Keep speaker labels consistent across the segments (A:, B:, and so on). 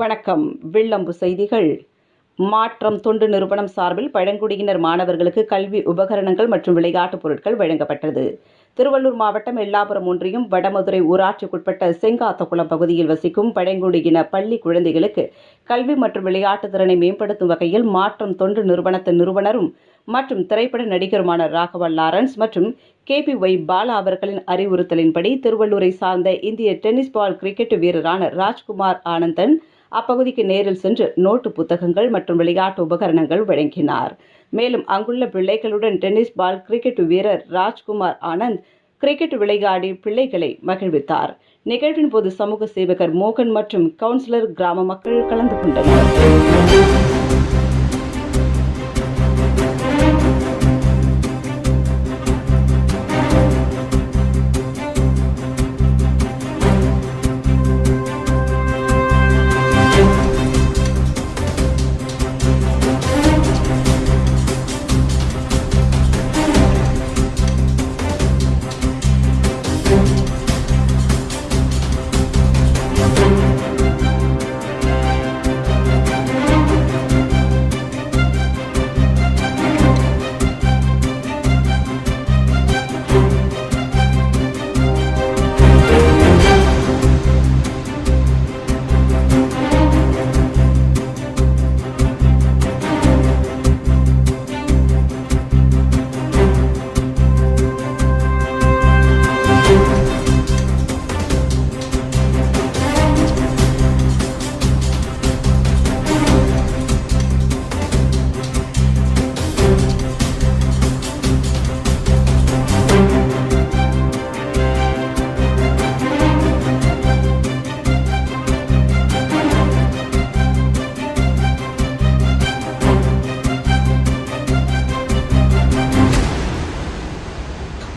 A: வணக்கம். வில்லம்பு செய்திகள். மாற்றம் தொண்டு நிறுவனம் சார்பில் பழங்குடியினர் மாணவர்களுக்கு கல்வி உபகரணங்கள் மற்றும் விளையாட்டுப் பொருட்கள் வழங்கப்பட்டது. திருவள்ளூர் மாவட்டம் எல்லாபுரம் ஒன்றியம் வடமதுரை ஊராட்சிக்குட்பட்ட செங்காத்தகுளம் பகுதியில் வசிக்கும் பழங்குடியின பள்ளி குழந்தைகளுக்கு கல்வி மற்றும் விளையாட்டு திறனை மேம்படுத்தும் வகையில் மாற்றம் தொண்டு நிறுவனத்தின் நிறுவனரும் மற்றும் திரைப்பட நடிகருமான ராகவா லாரன்ஸ் மற்றும் KPY பாலா அவர்களின் அறிவுறுத்தலின்படி திருவள்ளூரை சார்ந்த இந்திய டென்னிஸ் பால் கிரிக்கெட் வீரரான ராஜ்குமார் ஆனந்தன் அப்பகுதிக்கு நேரில் சென்று நோட்டு புத்தகங்கள் மற்றும் விளையாட்டு உபகரணங்கள் வழங்கினார். மேலும் அங்குள்ள பிள்ளைகளுடன் டென்னிஸ் பால் கிரிக்கெட் வீரர் ராஜ்குமார் ஆனந்த் கிரிக்கெட் விளையாடி பிள்ளைகளை மகிழ்வித்தார். நிகழ்வின் போது சமூக சேவகர் மோகன் மற்றும் கவுன்சிலர் கிராம மக்கள் கலந்து கொண்டனர்.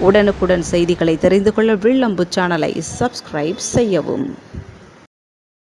A: உடனுக்குடன் செய்திகளை தெரிந்து கொள்ள வில்லம்பு சேனலை சப்ஸ்கிரைப் செய்யவும்.